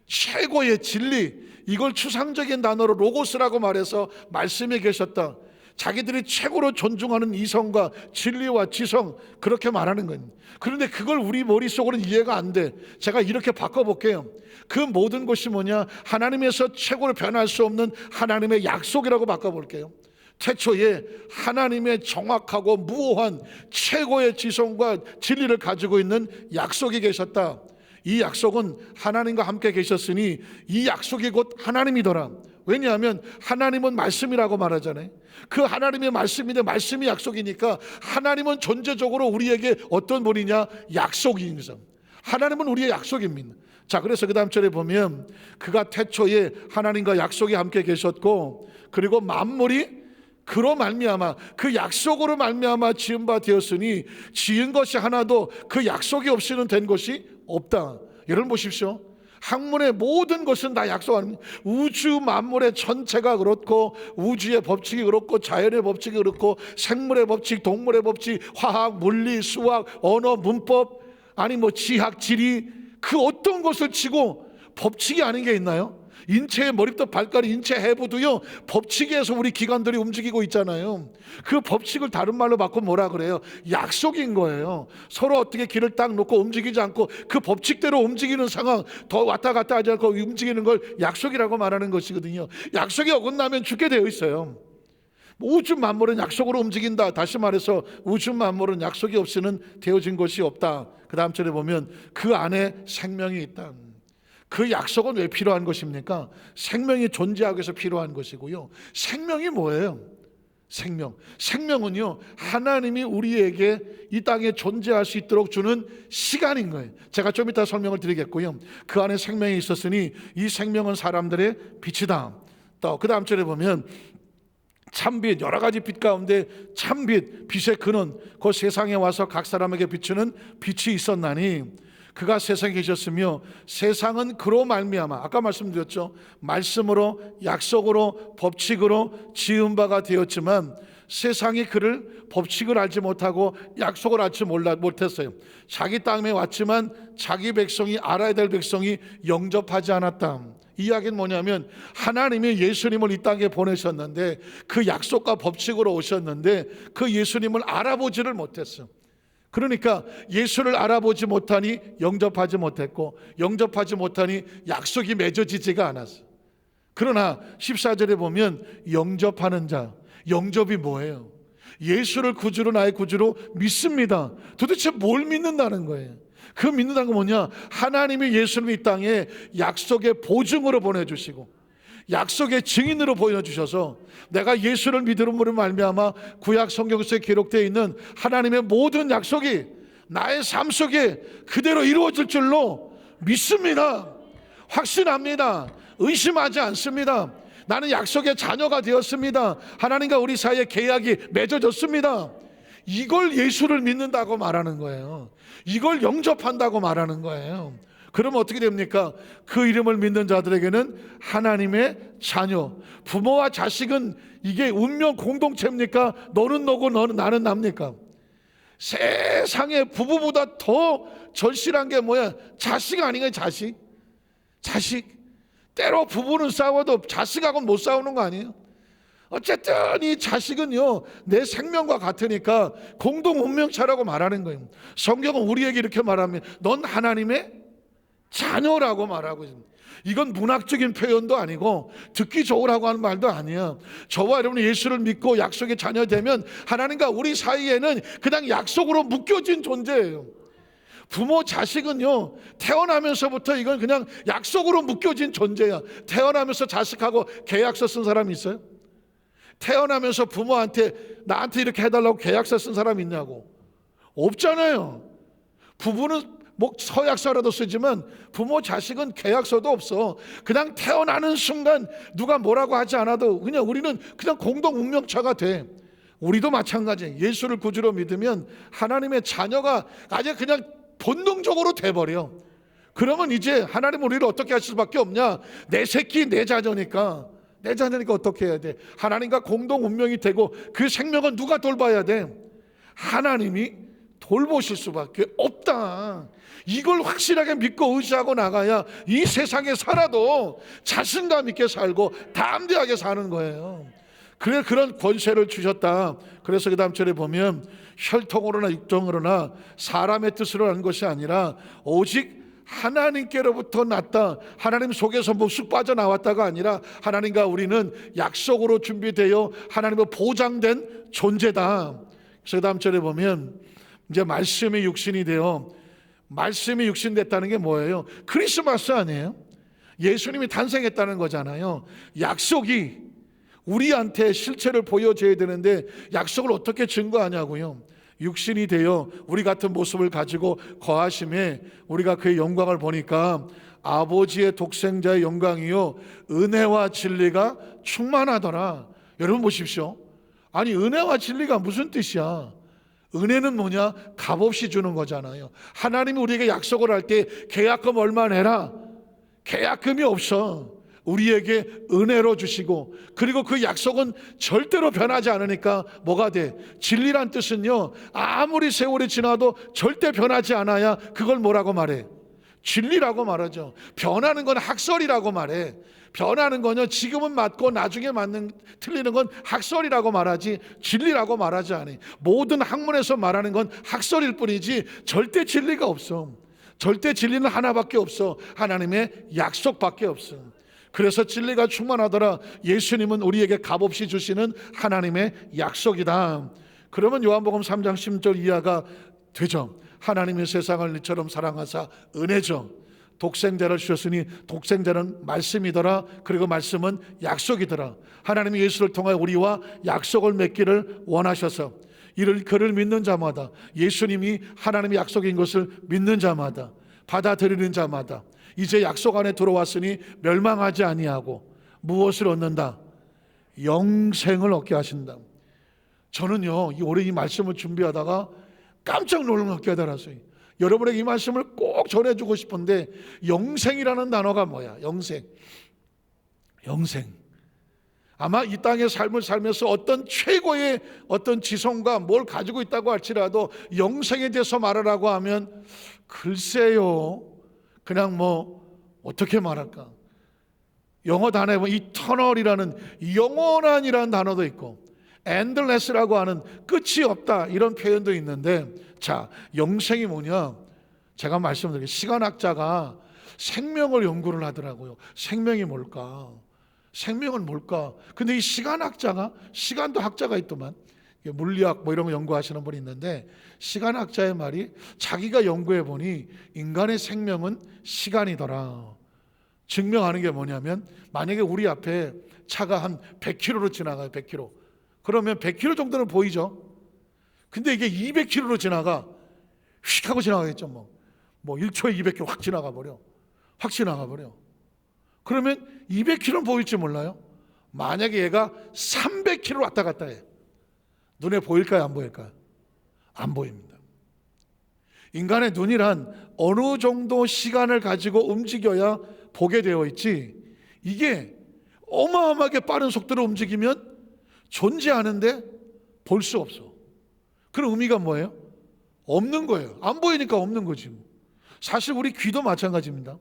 Speaker 1: 최고의 진리, 이걸 추상적인 단어로 로고스라고 말해서 말씀이 계셨다. 자기들이 최고로 존중하는 이성과 진리와 지성, 그렇게 말하는 거예요. 그런데 그걸 우리 머릿속으로는 이해가 안 돼. 제가 이렇게 바꿔볼게요. 그 모든 것이 뭐냐? 하나님에서 최고로 변할 수 없는 하나님의 약속이라고 바꿔볼게요. 태초에 하나님의 정확하고 무오한 최고의 지성과 진리를 가지고 있는 약속이 계셨다. 이 약속은 하나님과 함께 계셨으니 이 약속이 곧 하나님이더라. 왜냐하면 하나님은 말씀이라고 말하잖아요. 그 하나님의 말씀인데 말씀이 약속이니까 하나님은 존재적으로 우리에게 어떤 분이냐? 약속이죠. 하나님은 우리의 약속입니다. 자, 그래서 그 다음 절에 보면 그가 태초에 하나님과 약속이 함께 계셨고, 그리고 만물이 그로 말미암아, 그 약속으로 말미암아 지은 바 되었으니 지은 것이 하나도 그 약속이 없이는 된 것이 없다. 여러분 보십시오. 학문의 모든 것은 다 약속하는, 우주 만물의 전체가 그렇고, 우주의 법칙이 그렇고, 자연의 법칙이 그렇고, 생물의 법칙, 동물의 법칙, 화학, 물리, 수학, 언어, 문법, 아니 뭐 지학, 지리, 그 어떤 것을 치고 법칙이 아닌 게 있나요? 인체의 머리부터 발까지 인체 해부도요, 법칙에서 우리 기관들이 움직이고 있잖아요. 그 법칙을 다른 말로 바꾸면 뭐라 그래요? 약속인 거예요. 서로 어떻게 길을 딱 놓고 움직이지 않고 그 법칙대로 움직이는 상황, 더 왔다 갔다 하지 않고 움직이는 걸 약속이라고 말하는 것이거든요. 약속이 어긋나면 죽게 되어 있어요. 우주 만물은 약속으로 움직인다. 다시 말해서 우주 만물은 약속이 없이는 되어진 것이 없다. 그 다음 절에 보면 그 안에 생명이 있다. 그 약속은 왜 필요한 것입니까? 생명이 존재하기 위해서 필요한 것이고요. 생명이 뭐예요? 생명은요, 하나님이 우리에게 이 땅에 존재할 수 있도록 주는 시간인 거예요. 제가 좀 이따 설명을 드리겠고요. 그 안에 생명이 있었으니 이 생명은 사람들의 빛이다. 또 그 다음 절에 보면 참빛, 여러 가지 빛 가운데 참빛, 빛의 근원, 그 세상에 와서 각 사람에게 비추는 빛이 있었나니 그가 세상에 계셨으며 세상은 그로 말미암아, 아까 말씀드렸죠, 말씀으로, 약속으로, 법칙으로 지은 바가 되었지만 세상이 그를 법칙을 알지 못하고 약속을 알지 못했어요. 자기 땅에 왔지만 자기 백성이, 알아야 될 백성이 영접하지 않았다. 이 이야기는 뭐냐면 하나님이 예수님을 이 땅에 보내셨는데 그 약속과 법칙으로 오셨는데 그 예수님을 알아보지를 못했어요. 그러니까 예수를 알아보지 못하니 영접하지 못했고, 영접하지 못하니 약속이 맺어지지가 않았어요. 그러나 14절에 보면 영접하는 자, 영접이 뭐예요? 예수를 구주로, 나의 구주로 믿습니다. 도대체 뭘 믿는다는 거예요? 그 믿는다는 건 뭐냐? 하나님이 예수를 이 땅에 약속의 보증으로 보내주시고 약속의 증인으로 보여주셔서 내가 예수를 믿음으로 말미암아 구약 성경서에 기록되어 있는 하나님의 모든 약속이 나의 삶 속에 그대로 이루어질 줄로 믿습니다. 확신합니다. 의심하지 않습니다. 나는 약속의 자녀가 되었습니다. 하나님과 우리 사이에 계약이 맺어졌습니다. 이걸 예수를 믿는다고 말하는 거예요. 이걸 영접한다고 말하는 거예요. 그러면 어떻게 됩니까? 그 이름을 믿는 자들에게는 하나님의 자녀, 부모와 자식은 이게 운명 공동체입니까? 너는 너고 나는 납니까? 세상에 부부보다 더 절실한 게 뭐야? 자식 아닌가요? 자식. 때로 부부는 싸워도 자식하고는 못 싸우는 거 아니에요? 어쨌든 이 자식은요, 내 생명과 같으니까 공동 운명체라고 말하는 거예요. 성경은 우리에게 이렇게 말합니다. 넌 하나님의 자녀라고 말하고 있습니다. 이건 문학적인 표현도 아니고 듣기 좋으라고 하는 말도 아니에요. 저와 여러분이 예수를 믿고 약속의 자녀 되면 하나님과 우리 사이에는 그냥 약속으로 묶여진 존재예요. 부모 자식은요, 태어나면서부터 이건 그냥 약속으로 묶여진 존재야. 태어나면서 자식하고 계약서 쓴 사람이 있어요? 태어나면서 부모한테 나한테 이렇게 해달라고 계약서 쓴 사람이 있냐고? 없잖아요. 부부는 뭐 서약서라도 쓰지만 부모 자식은 계약서도 없어. 그냥 태어나는 순간 누가 뭐라고 하지 않아도 그냥 우리는 그냥 공동 운명체가 돼. 우리도 마찬가지예요. 예수를 구주로 믿으면 하나님의 자녀가 아주 그냥 본능적으로 돼버려. 그러면 이제 하나님 우리를 어떻게 하실 수밖에 없냐? 내 새끼 내 자녀니까 어떻게 해야 돼? 하나님과 공동 운명이 되고 그 생명은 누가 돌봐야 돼? 하나님이 돌보실 수밖에 없다. 이걸 확실하게 믿고 의지하고 나가야 이 세상에 살아도 자신감 있게 살고 담대하게 사는 거예요. 그래 그런 권세를 주셨다. 그래서 그 다음 절에 보면 혈통으로나 육정으로나 사람의 뜻으로 하는 것이 아니라 오직 하나님께로부터 났다. 하나님 속에서 묵쑥 빠져나왔다가 아니라 하나님과 우리는 약속으로 준비되어 하나님의 보장된 존재다. 그래서 그 다음 절에 보면 이제 말씀이 육신이 되어, 말씀이 육신 됐다는 게 뭐예요? 크리스마스 아니에요? 예수님이 탄생했다는 거잖아요. 약속이 우리한테 실체를 보여줘야 되는데 약속을 어떻게 증거하냐고요. 육신이 되어 우리 같은 모습을 가지고 거하심에 우리가 그의 영광을 보니까 아버지의 독생자의 영광이요 은혜와 진리가 충만하더라. 여러분 보십시오. 아니 은혜와 진리가 무슨 뜻이야? 은혜는 뭐냐? 값없이 주는 거잖아요. 하나님이 우리에게 약속을 할 때 계약금 얼마 내라. 계약금이 없어. 우리에게 은혜로 주시고, 그리고 그 약속은 절대로 변하지 않으니까 뭐가 돼? 진리란 뜻은요 아무리 세월이 지나도 절대 변하지 않아야 그걸 뭐라고 말해? 진리라고 말하죠. 변하는 건 학설이라고 말해. 변하는 건요 지금은 맞고 나중에 틀리는 건 학설이라고 말하지 진리라고 말하지 않아. 모든 학문에서 말하는 건 학설일 뿐이지 절대 진리가 없어. 절대 진리는 하나밖에 없어. 하나님의 약속밖에 없어. 그래서 진리가 충만하더라. 예수님은 우리에게 값없이 주시는 하나님의 약속이다. 그러면 요한복음 3장 10절 이하가 되죠. 하나님이 세상을 이처럼 사랑하사 은혜죠. 독생자를 주셨으니 독생자는 말씀이더라. 그리고 말씀은 약속이더라. 하나님이 예수를 통하여 우리와 약속을 맺기를 원하셔서 이를 그를 믿는 자마다, 예수님이 하나님의 약속인 것을 믿는 자마다, 받아들이는 자마다 이제 약속 안에 들어왔으니 멸망하지 아니하고 무엇을 얻는다? 영생을 얻게 하신다. 저는요 올해 이 말씀을 준비하다가 깜짝 놀라게 깨달았어요. 여러분에게 이 말씀을 꼭 전해주고 싶은데, 영생이라는 단어가 뭐야? 영생. 아마 이 땅의 삶을 살면서 어떤 최고의 어떤 지성과 뭘 가지고 있다고 할지라도 영생에 대해서 말하라고 하면 글쎄요, 그냥 어떻게 말할까? 영어 단어에 보면 eternal이라는 영원한이라는 단어도 있고 endless라고 하는 끝이 없다 이런 표현도 있는데, 자, 영생이 뭐냐? 제가 말씀드릴게요. 시간학자가 생명을 연구를 하더라고요. 생명이 뭘까? 생명은 뭘까? 근데 이 시간학자가, 시간도 학자가 있더만, 물리학 이런 거 연구하시는 분이 있는데, 시간학자의 말이 자기가 연구해 보니 인간의 생명은 시간이더라. 증명하는 게 뭐냐면, 만약에 우리 앞에 차가 한 100km로 지나가요. 100km. 그러면 100km 정도는 보이죠. 근데 이게 200km로 지나가, 휙 하고 지나가겠죠. 1초에 200km 확 지나가 버려. 그러면 200km는 보일지 몰라요. 만약에 얘가 300km 왔다 갔다 해. 눈에 보일까요? 안 보일까요? 안 보입니다. 인간의 눈이란 어느 정도 시간을 가지고 움직여야 보게 되어 있지, 이게 어마어마하게 빠른 속도로 움직이면 존재하는데 볼 수 없어. 그런 의미가 뭐예요? 없는 거예요. 안 보이니까 없는 거지. 사실 우리 귀도 마찬가지입니다.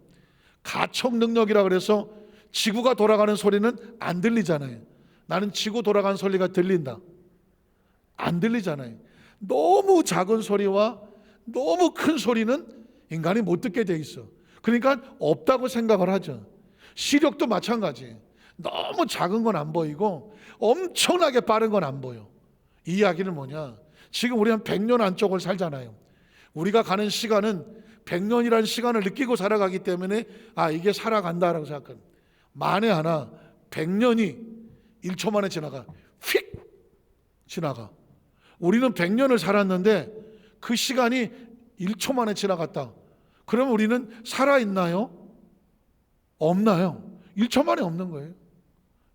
Speaker 1: 가청 능력이라 그래서 지구가 돌아가는 소리는 안 들리잖아요. 나는 지구 돌아가는 소리가 들린다. 안 들리잖아요. 너무 작은 소리와 너무 큰 소리는 인간이 못 듣게 돼 있어. 그러니까 없다고 생각을 하죠. 시력도 마찬가지예요. 너무 작은 건 안 보이고 엄청나게 빠른 건 안 보여. 이 이야기는 뭐냐? 지금 우리 한 100년 안쪽을 살잖아요. 우리가 가는 시간은 100년이라는 시간을 느끼고 살아가기 때문에 이게 살아간다라고 생각합니다. 만에 하나 100년이 1초 만에 지나가. 휙 지나가. 우리는 100년을 살았는데 그 시간이 1초 만에 지나갔다. 그러면 우리는 살아있나요? 없나요? 1초 만에 없는 거예요.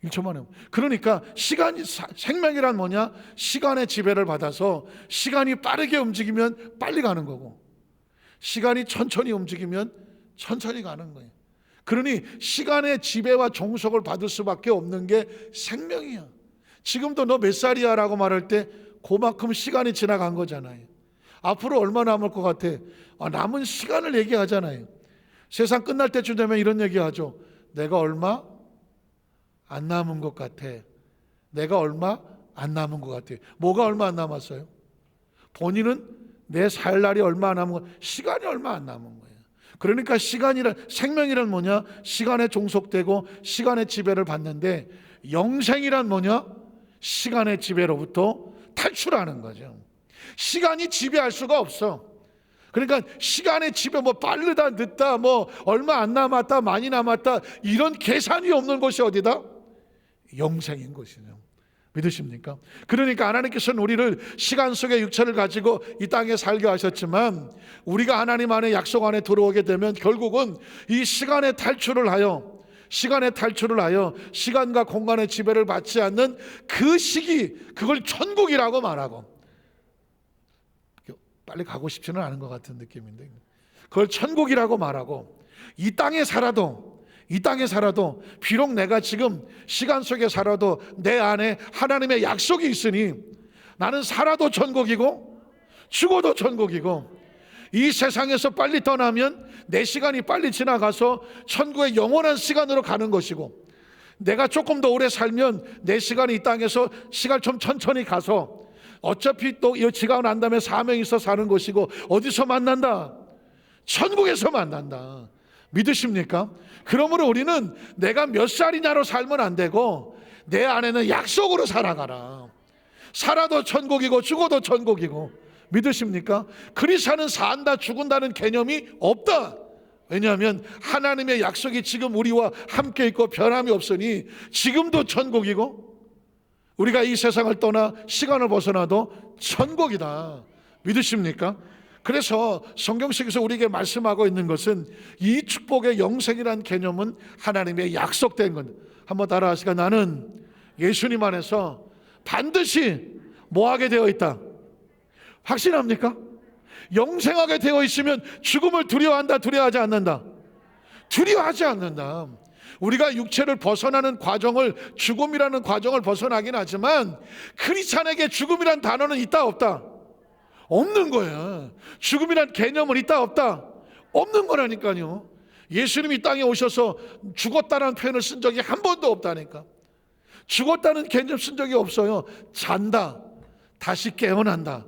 Speaker 1: 1초 만에. 그러니까 시간이, 생명이란 뭐냐? 시간의 지배를 받아서 시간이 빠르게 움직이면 빨리 가는 거고, 시간이 천천히 움직이면 천천히 가는 거예요. 그러니 시간의 지배와 종속을 받을 수밖에 없는 게 생명이야. 지금도 너 몇 살이야? 라고 말할 때 그만큼 시간이 지나간 거잖아요. 앞으로 얼마 남을 것 같아? 남은 시간을 얘기하잖아요. 세상 끝날 때쯤 되면 이런 얘기하죠. 내가 얼마 안 남은 것 같아. 내가 얼마 안 남은 것 같아요. 뭐가 얼마 안 남았어요? 본인은 내 살 날이 얼마 안 남은 거, 시간이 얼마 안 남은 거예요. 그러니까 생명이란 뭐냐? 시간에 종속되고 시간의 지배를 받는데, 영생이란 뭐냐? 시간의 지배로부터 탈출하는 거죠. 시간이 지배할 수가 없어. 그러니까 시간의 지배, 뭐 빠르다 늦다, 뭐 얼마 안 남았다 많이 남았다, 이런 계산이 없는 것이 어디다? 영생인 것이죠. 믿으십니까? 그러니까 하나님께서는 우리를 시간 속의 육체를 가지고 이 땅에 살게 하셨지만, 우리가 하나님 안에 약속 안에 들어오게 되면 결국은 이 시간의 탈출을 하여 시간과 공간의 지배를 받지 않는 그 시기, 그걸 천국이라고 말하고, 빨리 가고 싶지는 않은 것 같은 느낌인데, 그걸 천국이라고 말하고, 이 땅에 살아도 비록 내가 지금 시간 속에 살아도 내 안에 하나님의 약속이 있으니 나는 살아도 천국이고 죽어도 천국이고, 이 세상에서 빨리 떠나면 내 시간이 빨리 지나가서 천국의 영원한 시간으로 가는 것이고, 내가 조금 더 오래 살면 내 시간이 이 땅에서 시간 좀 천천히 가서 어차피 또 지가 난 다음에 사명이 있어 사는 것이고, 어디서 만난다? 천국에서 만난다. 믿으십니까? 그러므로 우리는 내가 몇 살이냐로 살면 안 되고, 내 안에는 약속으로 살아가라. 살아도 천국이고 죽어도 천국이고. 믿으십니까? 그리스도는 산다 죽은다는 개념이 없다. 왜냐하면 하나님의 약속이 지금 우리와 함께 있고 변함이 없으니 지금도 천국이고, 우리가 이 세상을 떠나 시간을 벗어나도 천국이다. 믿으십니까? 그래서 성경책에서 우리에게 말씀하고 있는 것은, 이 축복의 영생이라는 개념은 하나님의 약속된 것. 한번 따라하시까? 나는 예수님 안에서 반드시 뭐하게 되어 있다? 확신합니까? 영생하게 되어 있으면 죽음을 두려워한다, 두려워하지 않는다? 두려워하지 않는다. 우리가 육체를 벗어나는 과정을, 죽음이라는 과정을 벗어나긴 하지만, 크리스찬에게 죽음이란 단어는 있다 없다? 없는 거야. 죽음이란 개념은 있다 없다? 없는 거라니까요. 예수님이 이 땅에 오셔서 죽었다는 표현을 쓴 적이 한 번도 없다니까. 죽었다는 개념 쓴 적이 없어요. 잔다, 다시 깨어난다.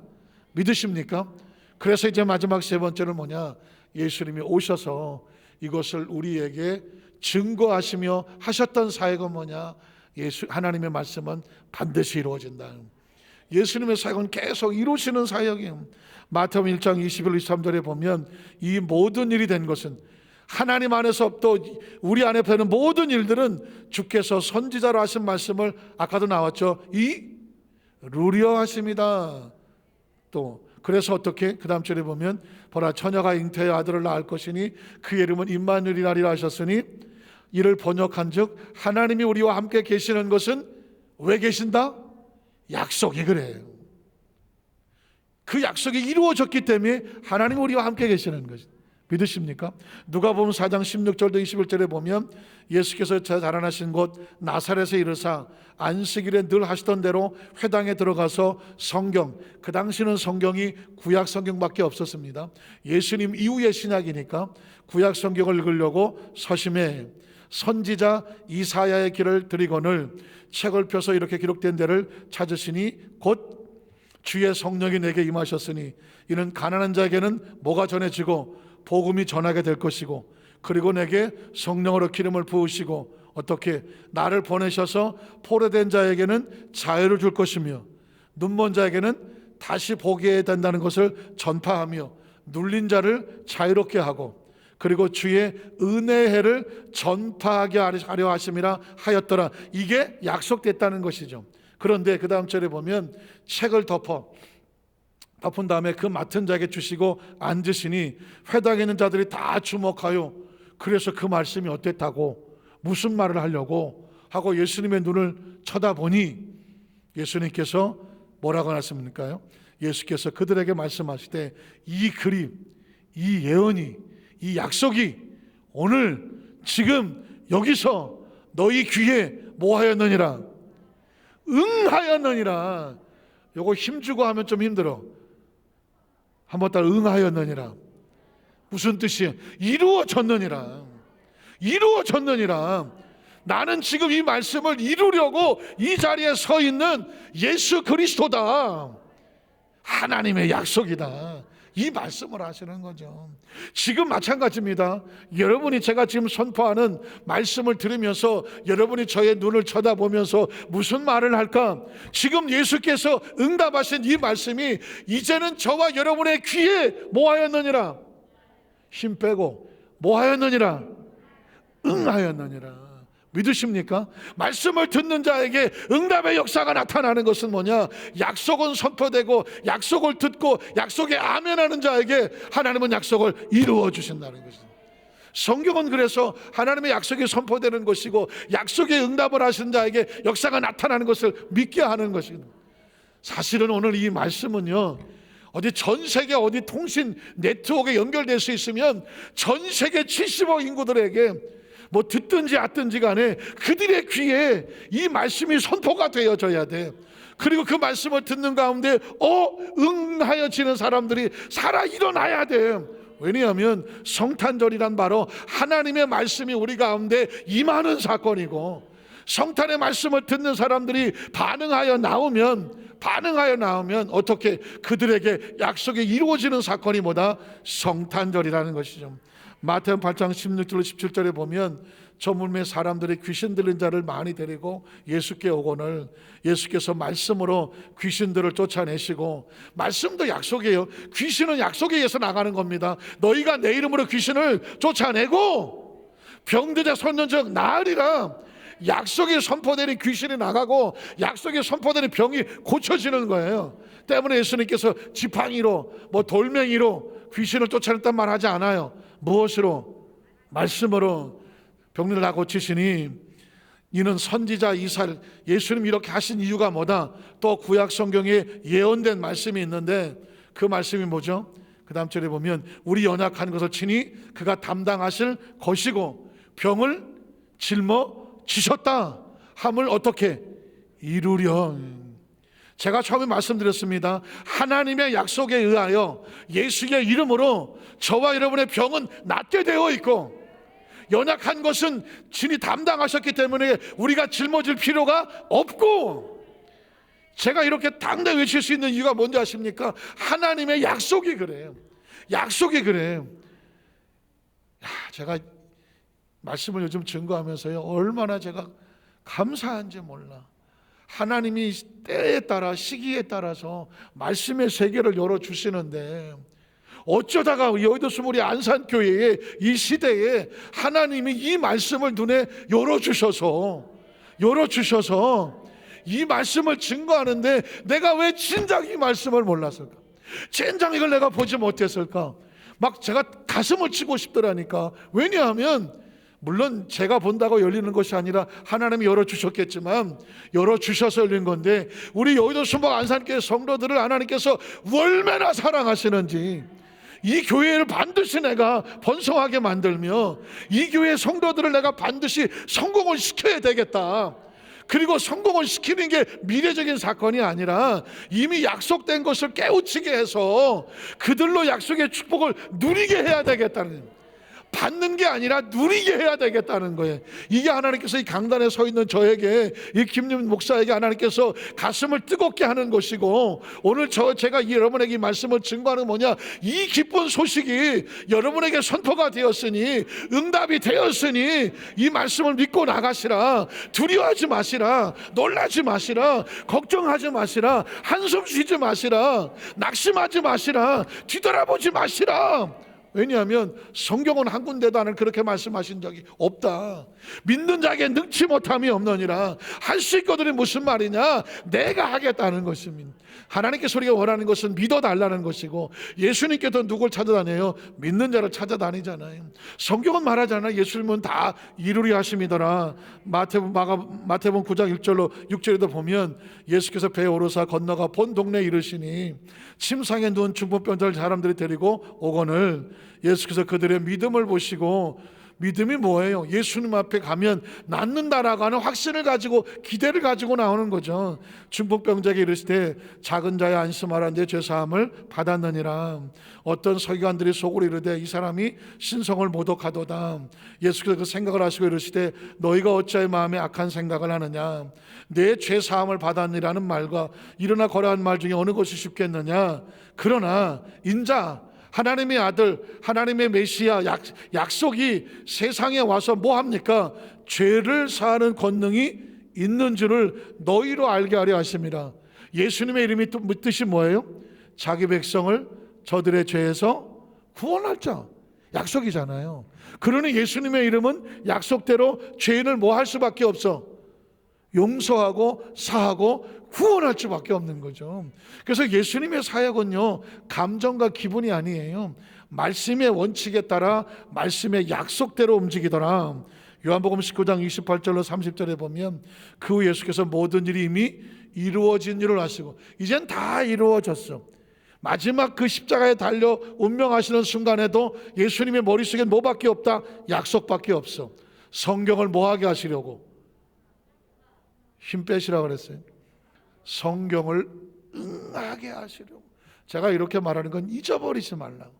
Speaker 1: 믿으십니까? 그래서 이제 마지막 세 번째는 뭐냐? 예수님이 오셔서 이것을 우리에게 증거하시며 하셨던 사역은 뭐냐? 하나님의 말씀은 반드시 이루어진다. 예수님의 사역은 계속 이루시는 사역이에요. 마태복음 1장 21, 23절에 보면, 이 모든 일이 된 것은, 하나님 안에서 또 우리 안에 되는 모든 일들은 주께서 선지자로 하신 말씀을, 아까도 나왔죠, 이루려 하십니다. 또 그래서 어떻게? 그 다음 절에 보면, 보라 처녀가 잉태의 아들을 낳을 것이니 그의 이름은 임마누엘이라 하셨으니, 이를 번역한즉 하나님이 우리와 함께 계시는 것은 왜 계신다? 약속이 그래요. 그 약속이 이루어졌기 때문에 하나님 우리와 함께 계시는 것이. 믿으십니까? 누가복음 4장 16절도 21절에 보면, 예수께서 자라나신 곳 나사렛에 이르사 안식일에 늘 하시던 대로 회당에 들어가서 성경, 그 당시는 성경이 구약 성경밖에 없었습니다. 예수님 이후의 신약이니까 구약 성경을 읽으려고 서심해 선지자 이사야의 길을 들이거늘 책을 펴서 이렇게 기록된 데를 찾으시니 곧 주의 성령이 내게 임하셨으니 이는 가난한 자에게는 뭐가 전해지고 복음이 전하게 될 것이고, 그리고 내게 성령으로 기름을 부으시고 어떻게 나를 보내셔서 포로된 자에게는 자유를 줄 것이며, 눈먼 자에게는 다시 보게 된다는 것을 전파하며, 눌린 자를 자유롭게 하고, 그리고 주의 은혜의 해를 전파하게 하려 하심이라 하였더라. 이게 약속됐다는 것이죠. 그런데 그 다음 절에 보면, 책을 덮은 다음에 그 맡은 자에게 주시고 앉으시니 회당에 있는 자들이 다 주목하여, 그래서 그 말씀이 어땠다고, 무슨 말을 하려고 하고 예수님의 눈을 쳐다보니, 예수님께서 뭐라고 하셨습니까? 예수께서 그들에게 말씀하시되, 이 그림, 이 예언이, 이 약속이 오늘 지금 여기서 너희 귀에 뭐 하였느니라? 응하였느니라. 요거 힘주고 하면 좀 힘들어. 한번 따라, 응하였느니라. 무슨 뜻이에요? 이루어졌느니라. 이루어졌느니라. 나는 지금 이 말씀을 이루려고 이 자리에 서 있는 예수 그리스도다. 하나님의 약속이다. 이 말씀을 하시는 거죠. 지금 마찬가지입니다. 여러분이 제가 지금 선포하는 말씀을 들으면서 여러분이 저의 눈을 쳐다보면서 무슨 말을 할까? 지금 예수께서 응답하신 이 말씀이 이제는 저와 여러분의 귀에 뭐하였느니라? 힘 빼고 뭐하였느니라? 응하였느니라. 믿으십니까? 말씀을 듣는 자에게 응답의 역사가 나타나는 것은 뭐냐? 약속은 선포되고 약속을 듣고 약속에 아멘하는 자에게 하나님은 약속을 이루어 주신다는 것입니다. 성경은 그래서 하나님의 약속이 선포되는 것이고 약속에 응답을 하신 자에게 역사가 나타나는 것을 믿게 하는 것입니다. 사실은 오늘 이 말씀은요, 어디 전 세계 어디 통신 네트워크에 연결될 수 있으면 전 세계 70억 인구들에게 뭐 듣든지 않든지 간에 그들의 귀에 이 말씀이 선포가 되어져야 돼. 그리고 그 말씀을 듣는 가운데 응하여지는 사람들이 살아 일어나야 돼. 왜냐하면 성탄절이란 바로 하나님의 말씀이 우리 가운데 임하는 사건이고, 성탄의 말씀을 듣는 사람들이 반응하여 나오면 어떻게 그들에게 약속이 이루어지는 사건이 뭐다? 성탄절이라는 것이죠. 마태복음 8장 16절 17절에 보면 저 물매 사람들이 귀신 들린 자를 많이 데리고 예수께 오거늘 예수께서 말씀으로 귀신들을 쫓아내시고, 말씀도 약속이에요. 귀신은 약속에 의해서 나가는 겁니다. 너희가 내 이름으로 귀신을 쫓아내고 병들자 선년적 나으리라. 약속에 선포되는 귀신이 나가고 약속에 선포되는 병이 고쳐지는 거예요. 때문에 예수님께서 지팡이로 돌멩이로 귀신을 쫓아냈단 말 하지 않아요. 무엇으로? 말씀으로 병들을 다 고치시니 이는 선지자 이사를, 예수님 이렇게 하신 이유가 뭐다? 또 구약 성경에 예언된 말씀이 있는데 그 말씀이 뭐죠? 그 다음 절에 보면 우리 연약한 것을 친히 그가 담당하실 것이고 병을 짊어지셨다 함을 어떻게 이루려. 제가 처음에 말씀드렸습니다. 하나님의 약속에 의하여 예수의 이름으로 저와 여러분의 병은 낫게 되어 있고, 연약한 것은 진이 담당하셨기 때문에 우리가 짊어질 필요가 없고, 제가 이렇게 당당히 외칠 수 있는 이유가 뭔지 아십니까? 하나님의 약속이 그래요. 약속이 그래요. 제가 말씀을 요즘 증거하면서요, 얼마나 제가 감사한지 몰라. 하나님이 때에 따라 시기에 따라서 말씀의 세계를 열어주시는데, 어쩌다가 여의도 수무리 안산교회의 이 시대에 하나님이 이 말씀을 눈에 열어주셔서 이 말씀을 증거하는데 내가 왜 진작 이 말씀을 몰랐을까? 진작 이걸 내가 보지 못했을까? 막 제가 가슴을 치고 싶더라니까. 왜냐하면 물론 제가 본다고 열리는 것이 아니라 하나님이 열어주셨겠지만 열어주셔서 열린 건데, 우리 여의도 수목 안산교회 성도들을 하나님께서 얼마나 사랑하시는지, 이 교회를 반드시 내가 번성하게 만들며 이 교회 성도들을 내가 반드시 성공을 시켜야 되겠다. 그리고 성공을 시키는 게 미래적인 사건이 아니라 이미 약속된 것을 깨우치게 해서 그들로 약속의 축복을 누리게 해야 되겠다는, 받는 게 아니라 누리게 해야 되겠다는 거예요. 이게 하나님께서 이 강단에 서 있는 저에게, 이 김윤 목사에게 하나님께서 가슴을 뜨겁게 하는 것이고, 오늘 제가 여러분에게 이 말씀을 증거하는 뭐냐, 이 기쁜 소식이 여러분에게 선포가 되었으니, 응답이 되었으니 이 말씀을 믿고 나가시라. 두려워하지 마시라. 놀라지 마시라. 걱정하지 마시라. 한숨 쉬지 마시라. 낙심하지 마시라. 뒤돌아보지 마시라. 왜냐하면 성경은 한 군데도 안 그렇게 말씀하신 적이 없다. 믿는 자에게 능치 못함이 없느니라. 할 수 있거든이 무슨 말이냐? 내가 하겠다는 것입니다. 하나님께서 우리가 원하는 것은 믿어달라는 것이고, 예수님께서 누굴 찾아다녀요? 믿는 자를 찾아다니잖아요. 성경은 말하잖아요. 예수님은 다 이루려 하심이더라. 마태복음 9장 1절로 6절에도 보면 예수께서 배에 오르사 건너가 본 동네에 이르시니 침상에 누운 중풍병자를 사람들이 데리고 오거늘 예수께서 그들의 믿음을 보시고 믿음이 뭐예요? 예수님 앞에 가면 낫는다라고 하는 확신을 가지고 기대를 가지고 나오는 거죠. 중풍병자에게 이르시되 작은 자야 안심하라 내 죄사함을 받았느니라. 어떤 서기관들이 속으로 이르되 이 사람이 신성을 모독하도다. 예수께서 그 생각을 하시고 이르시되 너희가 어찌하여 마음에 악한 생각을 하느냐. 내 죄사함을 받았느니라는 말과 일어나 거라한 말 중에 어느 것이 쉽겠느냐. 그러나 인자 하나님의 아들, 하나님의 메시아 약속이 세상에 와서 뭐 합니까? 죄를 사하는 권능이 있는 줄을 너희로 알게 하려 하십니다. 예수님의 이름이 뜻이 뭐예요? 자기 백성을 저들의 죄에서 구원할 자, 약속이잖아요. 그러니 예수님의 이름은 약속대로 죄인을 뭐 할 수밖에 없어? 용서하고 사하고 구원할 수밖에 없는 거죠. 그래서 예수님의 사역은요, 감정과 기분이 아니에요. 말씀의 원칙에 따라 말씀의 약속대로 움직이더라. 요한복음 19장 28절로 30절에 보면 그 후 예수께서 모든 일이 이미 이루어진 일을 하시고 이젠 다 이루어졌어. 마지막 그 십자가에 달려 운명하시는 순간에도 예수님의 머릿속엔 뭐밖에 없다? 약속밖에 없어. 성경을 뭐하게 하시려고? 힘 빼시라 그랬어요. 성경을 응하게 하시려고. 제가 이렇게 말하는 건 잊어버리지 말라고.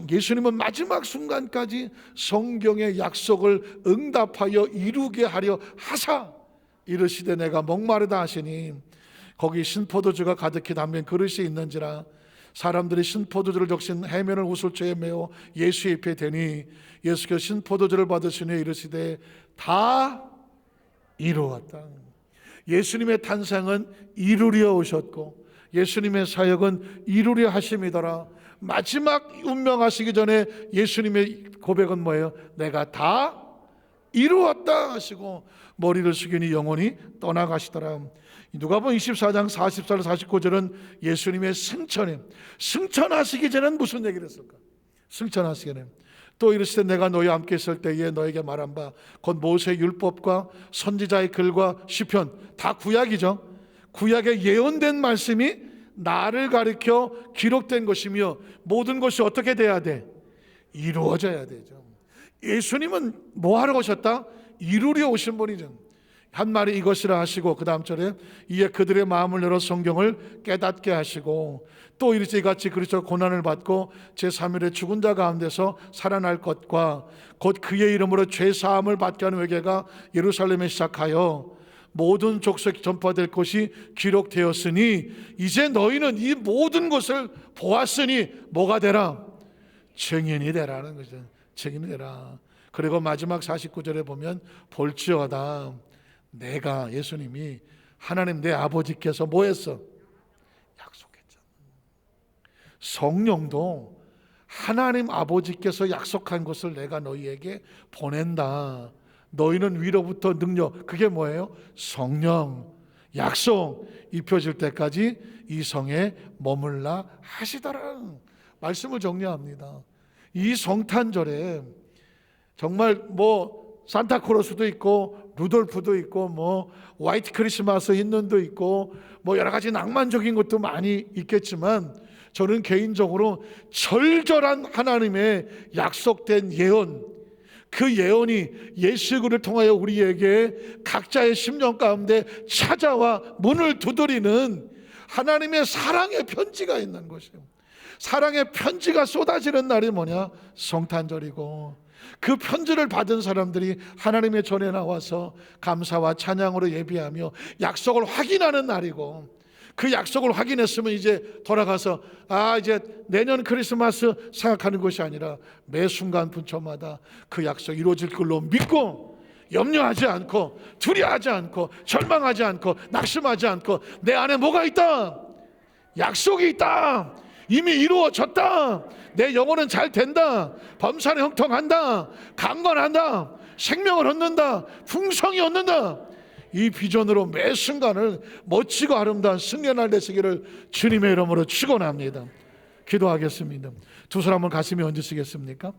Speaker 1: 예수님은 마지막 순간까지 성경의 약속을 응답하여 이루게 하려 하사 이르시되 내가 목마르다 하시니 거기 신포도주가 가득히 담긴 그릇이 있는지라. 사람들이 신포도주를 적신 해면을 우슬초에 메어 예수의 입에 대니 예수께서 신포도주를 받으시니 이르시되 다 이루었다. 예수님의 탄생은 이루려 오셨고 예수님의 사역은 이루려 하심이더라. 마지막 운명하시기 전에 예수님의 고백은 뭐예요? 내가 다 이루었다 하시고 머리를 숙이니 영원히 떠나가시더라. 누가복음 24장 44절 49절은 예수님의 승천이에요. 승천하시기 전에는 무슨 얘기를 했을까? 승천하시기 전에 또 이르시되 내가 너희와 함께 있을 때에 너에게 말한 바 곧 모세의 율법과 선지자의 글과 시편 다 구약이죠. 구약에 예언된 말씀이 나를 가리켜 기록된 것이며 모든 것이 어떻게 돼야 돼? 이루어져야 되죠. 예수님은 뭐 하러 오셨다? 이루려 오신 분이죠. 한 말이 이것이라 하시고 그 다음 절에 이에 그들의 마음을 열어 성경을 깨닫게 하시고 또 이르시되 이같이 그리스도 고난을 받고 제3일에 죽은 자 가운데서 살아날 것과 곧 그의 이름으로 죄사함을 받게 하는 회개가 예루살렘에 시작하여 모든 족속에 전파될 것이 기록되었으니 이제 너희는 이 모든 것을 보았으니 뭐가 되라? 증인이 되라는 거죠. 증인이 되라. 그리고 마지막 49절에 보면 볼지어다 내가 예수님이 하나님 내 아버지께서 뭐 했어? 약속했잖아. 성령도 하나님 아버지께서 약속한 것을 내가 너희에게 보낸다. 너희는 위로부터 능력, 그게 뭐예요? 성령, 약속 입혀질 때까지 이 성에 머물라 하시더라. 말씀을 정리합니다. 이 성탄절에 정말 뭐 산타크로스도 있고 루돌프도 있고 뭐 화이트 크리스마스 힌눈도 있고 뭐 여러 가지 낭만적인 것도 많이 있겠지만 저는 개인적으로 절절한 하나님의 약속된 예언, 그 예언이 예수를 통하여 우리에게 각자의 심령 가운데 찾아와 문을 두드리는 하나님의 사랑의 편지가 있는 것이에요. 사랑의 편지가 쏟아지는 날이 뭐냐? 성탄절이고 그 편지를 받은 사람들이 하나님의 전에 나와서 감사와 찬양으로 예비하며 약속을 확인하는 날이고 그 약속을 확인했으면 이제 돌아가서 이제 내년 크리스마스 생각하는 것이 아니라 매 순간 분초마다 그 약속 이루어질 걸로 믿고 염려하지 않고 두려워하지 않고 절망하지 않고 낙심하지 않고 내 안에 뭐가 있다? 약속이 있다. 이미 이루어졌다. 내 영혼은 잘 된다. 범사는 형통한다. 강건한다. 생명을 얻는다. 풍성이 얻는다. 이 비전으로 매 순간을 멋지고 아름다운 승리의 날 되시기를 주님의 이름으로 축원합니다. 기도하겠습니다. 두 사람은 가슴에 얹으시겠습니까?